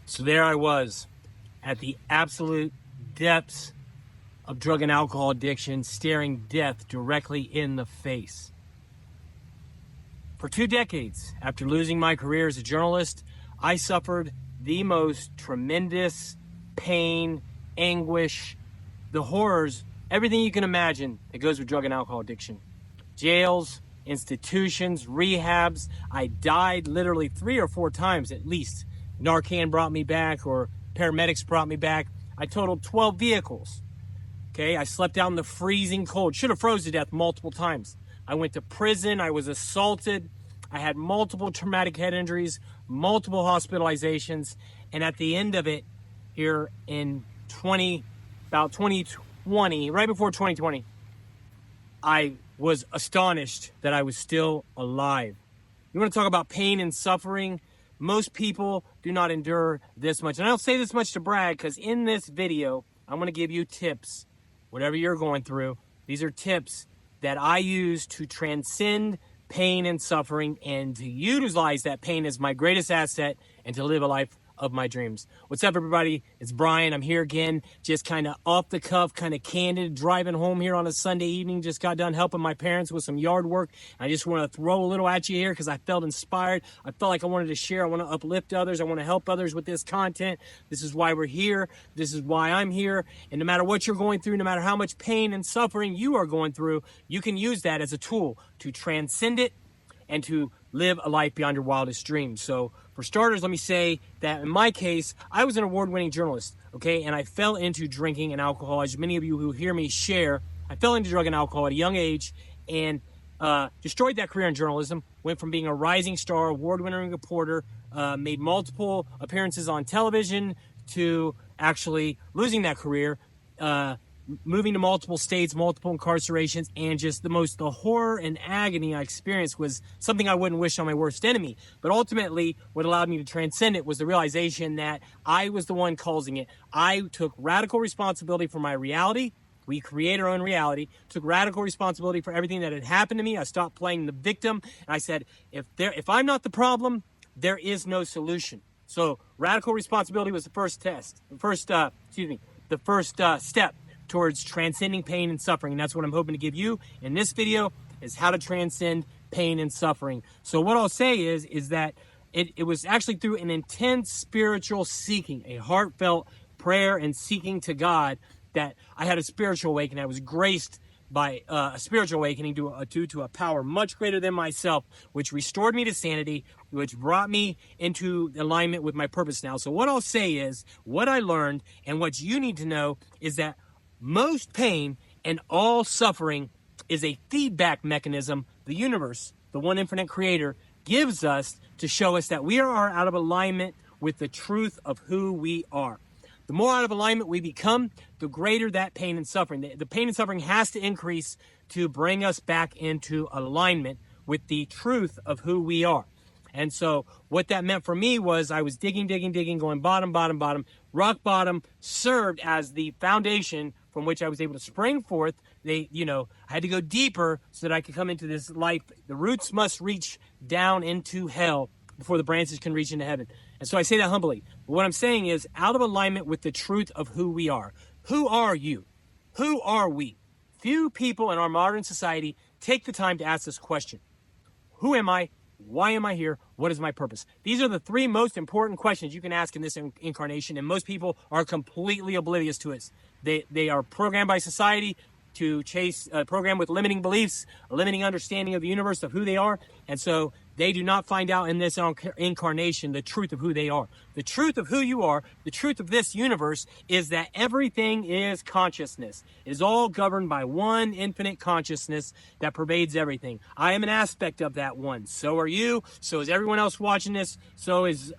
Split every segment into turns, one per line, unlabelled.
So there I was at the absolute depths of drug and alcohol addiction, staring death directly in the face. For 2 decades, after losing my career as a journalist, I suffered the most tremendous pain, anguish, the horrors, everything you can imagine that goes with drug and alcohol addiction. Jails, institutions, rehabs. I died literally 3 or 4 times at least. Narcan brought me back, or paramedics brought me back. I totaled 12 vehicles. Okay, I slept out in the freezing cold. Should have froze to death multiple times. I went to prison. I was assaulted. I had multiple traumatic head injuries, multiple hospitalizations. And at the end of it, here in about 2020, right before 2020, I was astonished that I was still alive. You want to talk about pain and suffering? Most people do not endure this much. And I don't say this much to brag, because in this video, I'm going to give you tips. Whatever you're going through, these are tips that I use to transcend pain and suffering and to utilize that pain as my greatest asset and to live a life of my dreams. What's up, everybody? It's Brian. I'm here again, just kind of off the cuff, kind of candid, driving home here on a Sunday evening. Just got done helping my parents with some yard work. I just want to throw a little at you here because I felt inspired. I felt like I wanted to share. I want to uplift others. I want to help others with this content. This is why we're here. This is why I'm here. And no matter what you're going through, no matter how much pain and suffering you are going through, you can use that as a tool to transcend it and to live a life beyond your wildest dreams. So for starters, let me say that in my case, I was an award-winning journalist, okay? And I fell into drinking and alcohol. As many of you who hear me share, I fell into drug and alcohol at a young age and destroyed that career in journalism. Went from being a rising star, award-winning reporter, made multiple appearances on television, to actually losing that career, moving to multiple states, multiple incarcerations, and just the horror and agony I experienced was something I wouldn't wish on my worst enemy. But ultimately, what allowed me to transcend it was the realization that I was the one causing it. I took radical responsibility for my reality. We create our own reality. Took radical responsibility for everything that had happened to me. I stopped playing the victim, and I said, if I'm not the problem, there is no solution. So radical responsibility was the first step towards transcending pain and suffering. And that's what I'm hoping to give you in this video, is how to transcend pain and suffering. So what I'll say is that it was actually through an intense spiritual seeking, a heartfelt prayer and seeking to God, that I had a spiritual awakening. I was graced by a spiritual awakening due to a power much greater than myself, which restored me to sanity, which brought me into alignment with my purpose now. So what I'll say is, what I learned and what you need to know is that most pain and all suffering is a feedback mechanism the universe, the one infinite creator, gives us to show us that we are out of alignment with the truth of who we are. The more out of alignment we become, the greater that pain and suffering. The pain and suffering has to increase to bring us back into alignment with the truth of who we are. And so what that meant for me was I was digging, going bottom. Rock bottom served as the foundation from which I was able to spring forth. I had to go deeper so that I could come into this life. The roots must reach down into hell before the branches can reach into heaven. And so I say that humbly. But what I'm saying is, out of alignment with the truth of who we are. Who are you? Who are we? Few people in our modern society take the time to ask this question. Who am I? Why am I here? What is my purpose? These are the 3 most important questions you can ask in this incarnation, and most people are completely oblivious to it. They are programmed by society to chase, programmed with limiting beliefs, a limiting understanding of the universe, of who they are, and so they do not find out in this incarnation the truth of who they are. The truth of who you are, the truth of this universe, is that everything is consciousness. It is all governed by one infinite consciousness that pervades everything. I am an aspect of that one. So are you. So is everyone else watching this. So is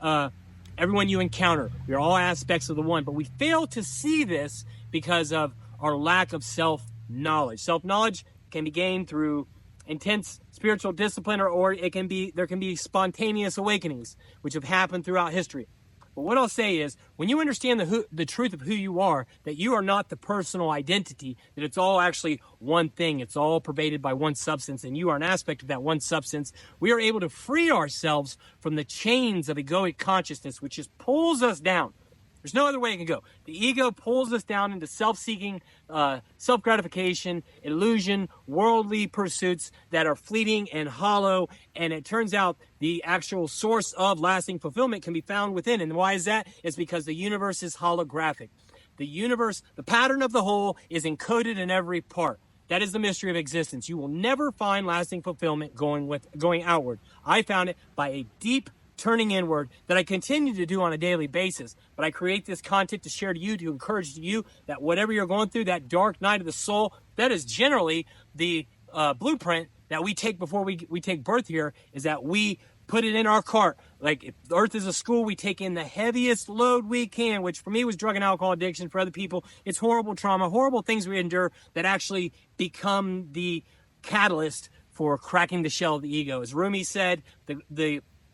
everyone you encounter. We are all aspects of the one. But we fail to see this because of our lack of self-knowledge. Self-knowledge can be gained through intense spiritual discipline, or there can be spontaneous awakenings which have happened throughout history. But what I'll say is, when you understand the truth of who you are, that you are not the personal identity, that it's all actually one thing, it's all pervaded by one substance, and you are an aspect of that one substance, we are able to free ourselves from the chains of egoic consciousness, which just pulls us down. There's no other way it can go. The ego pulls us down into self-seeking, self-gratification, illusion, worldly pursuits that are fleeting and hollow. And it turns out the actual source of lasting fulfillment can be found within. And why is that? It's because the universe is holographic. The universe, the pattern of the whole, is encoded in every part. That is the mystery of existence. You will never find lasting fulfillment going outward. I found it by a deep turning inward that I continue to do on a daily basis. But I create this content to share to you, to encourage you that whatever you're going through, that dark night of the soul, that is generally the blueprint that we take before we take birth here, is that we put it in our cart. Like, if the earth is a school, we take in the heaviest load we can, which for me was drug and alcohol addiction. For other people, it's horrible trauma, horrible things we endure that actually become the catalyst for cracking the shell of the ego. As Rumi said,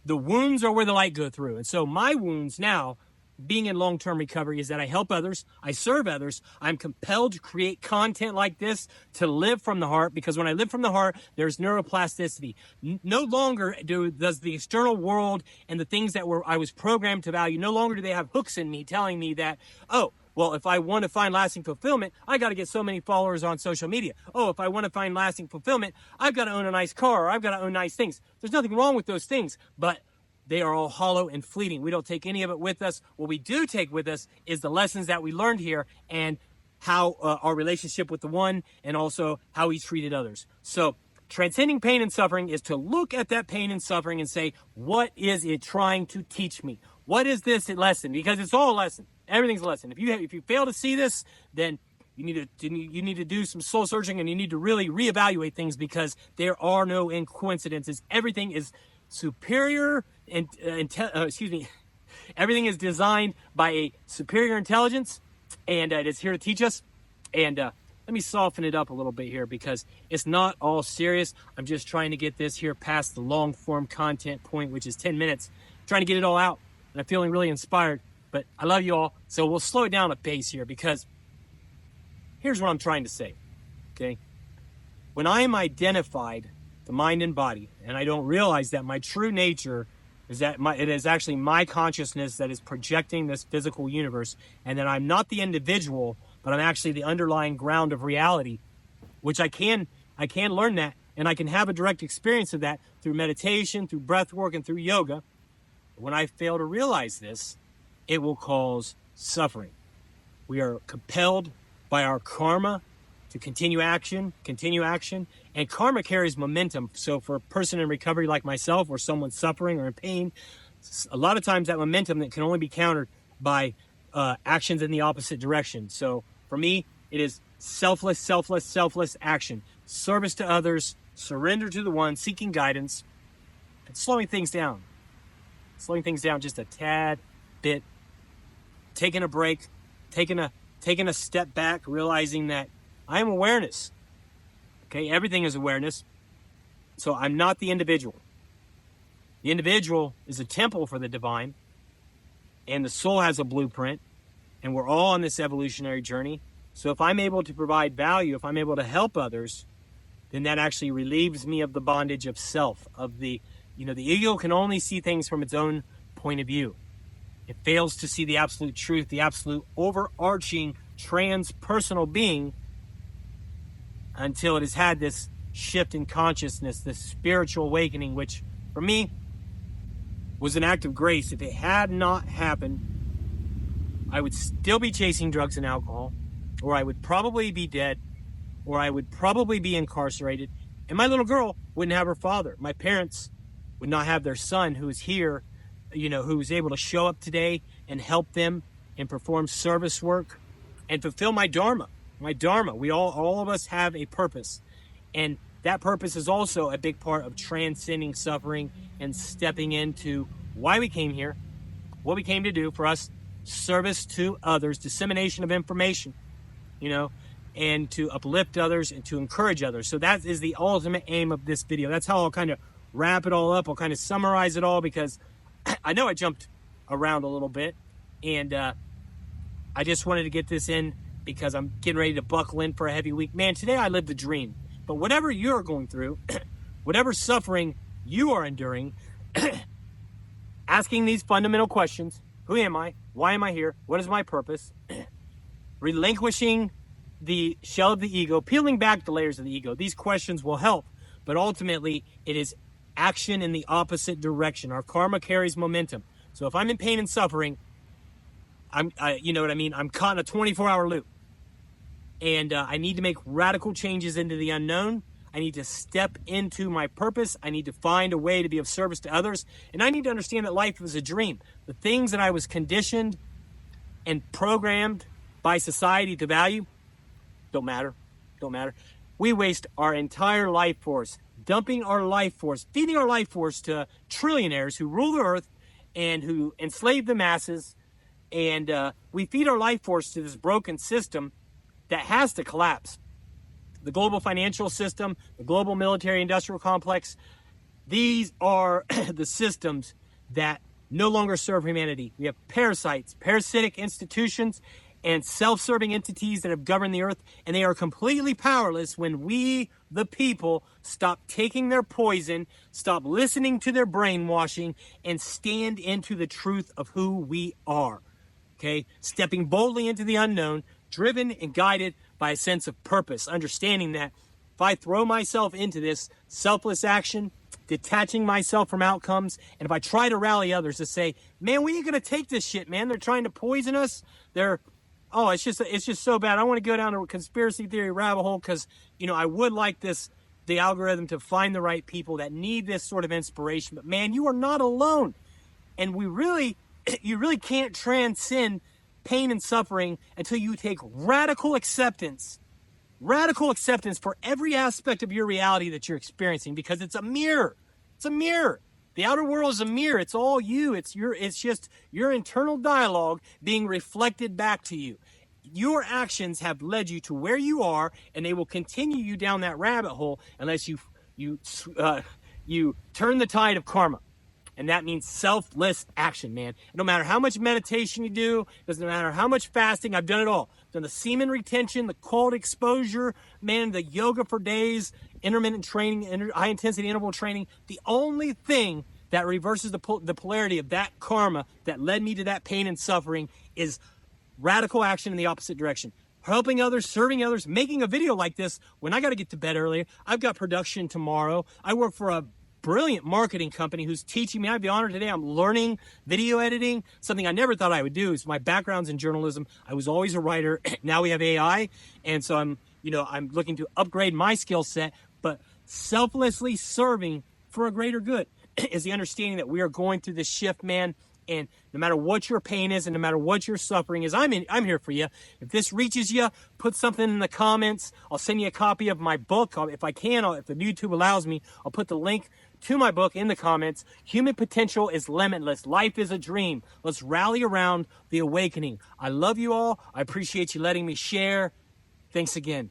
the wounds are where the light go through. And so my wounds now, being in long-term recovery, is that I help others, I serve others, I'm compelled to create content like this to live from the heart, because when I live from the heart, there's neuroplasticity. No longer does the external world and the things that I was programmed to value, no longer do they have hooks in me telling me that, oh, well, if I want to find lasting fulfillment, I got to get so many followers on social media. Oh, if I want to find lasting fulfillment, I've got to own a nice car, or I've got to own nice things. There's nothing wrong with those things, but they are all hollow and fleeting. We don't take any of it with us. What we do take with us is the lessons that we learned here, and how our relationship with the one, and also how he treated others. So transcending pain and suffering is to look at that pain and suffering and say, what is it trying to teach me? What is this lesson? Because it's all a lesson. Everything's a lesson. If you fail to see this, then you need to do some soul searching, and you need to really reevaluate things, because there are no coincidences. Everything is superior, and everything is designed by a superior intelligence, and it is here to teach us. And let me soften it up a little bit here, because it's not all serious. I'm just trying to get this here past the long form content point, which is 10 minutes. I'm trying to get it all out, and I'm feeling really inspired. But I love you all, so we'll slow it down a pace here, because here's what I'm trying to say, okay? When I am identified, the mind and body, and I don't realize that my true nature is that it is actually my consciousness that is projecting this physical universe, and that I'm not the individual, but I'm actually the underlying ground of reality, which I can learn that, and I can have a direct experience of that through meditation, through breath work, and through yoga. When I fail to realize this, it will cause suffering. We are compelled by our karma to continue action, and karma carries momentum. So for a person in recovery like myself, or someone suffering or in pain, a lot of times that momentum that can only be countered by actions in the opposite direction. So for me, it is selfless action, service to others, surrender to the one, seeking guidance, and slowing things down just a tad bit, taking a break, taking a step back, realizing that I am awareness. Okay, everything is awareness. So I'm not the individual. The individual is a temple for the divine, and the soul has a blueprint, and we're all on this evolutionary journey. So if I'm able to provide value, if I'm able to help others, then that actually relieves me of the bondage of self, of the ego can only see things from its own point of view. It fails to see the absolute truth, the absolute overarching transpersonal being, until it has had this shift in consciousness, this spiritual awakening, which for me was an act of grace. If it had not happened, I would still be chasing drugs and alcohol, or I would probably be dead, or I would probably be incarcerated, and my little girl wouldn't have her father. My parents would not have their son, who is here, who was able to show up today and help them and perform service work and fulfill my dharma. We all of us have a purpose, and that purpose is also a big part of transcending suffering and stepping into why we came here, what we came to do for us: service to others, dissemination of information, and to uplift others and to encourage others. So that is the ultimate aim of this video. That's how I'll kind of wrap it all up. I'll kind of summarize it all, because I know I jumped around a little bit. And I just wanted to get this in because I'm getting ready to buckle in for a heavy week. Man, today I lived the dream. But whatever you're going through, whatever suffering you are enduring, asking these fundamental questions: who am I? Why am I here? What is my purpose? Relinquishing the shell of the ego, peeling back the layers of the ego. These questions will help, but ultimately it is action in the opposite direction. Our karma carries momentum. So if I'm in pain and suffering, you know what I mean? I'm caught in a 24-hour loop. And I need to make radical changes into the unknown. I need to step into my purpose. I need to find a way to be of service to others. And I need to understand that life is a dream. The things that I was conditioned and programmed by society to value don't matter. We waste our entire life force, dumping our life force, feeding our life force to trillionaires who rule the earth and who enslave the masses. And we feed our life force to this broken system that has to collapse. The global financial system, the global military industrial complex, these are the systems that no longer serve humanity. We have parasites, parasitic institutions, and self-serving entities that have governed the earth, and they are completely powerless when we, the people, stop taking their poison, stop listening to their brainwashing, and stand into the truth of who we are. Okay? Stepping boldly into the unknown, driven and guided by a sense of purpose, understanding that if I throw myself into this selfless action, detaching myself from outcomes, and if I try to rally others to say, man, we ain't gonna take this shit, man. They're trying to poison us. It's just so bad. I want to go down a conspiracy theory rabbit hole because, I would like the algorithm to find the right people that need this sort of inspiration. But man, you are not alone. And you really can't transcend pain and suffering until you take radical acceptance for every aspect of your reality that you're experiencing, because it's a mirror. It's a mirror. The outer world is a mirror. It's all you. It's just your internal dialogue being reflected back to you. Your actions have led you to where you are, and they will continue you down that rabbit hole unless you turn the tide of karma. And that means selfless action, man. No matter how much meditation you do, doesn't matter how much fasting, I've done it all. I've done the semen retention, the cold exposure, man, the yoga for days, intermittent training, high intensity interval training. The only thing that reverses the polarity of that karma that led me to that pain and suffering is radical action in the opposite direction. Helping others, serving others, making a video like this when I got to get to bed earlier. I've got production tomorrow. I work for a brilliant marketing company who's teaching me. I have the honor today. I'm learning video editing, something I never thought I would do. Is my background's in journalism. I was always a writer. Now we have AI. And so I'm looking to upgrade my skill set, but selflessly serving for a greater good is the understanding that we are going through this shift, man. And no matter what your pain is and no matter what your suffering is, I'm here for you. If this reaches you, put something in the comments. I'll send you a copy of my book. If I can, if the YouTube allows me, I'll put the link to my book in the comments. Human potential is limitless. Life is a dream. Let's rally around the awakening. I love you all. I appreciate you letting me share. Thanks again.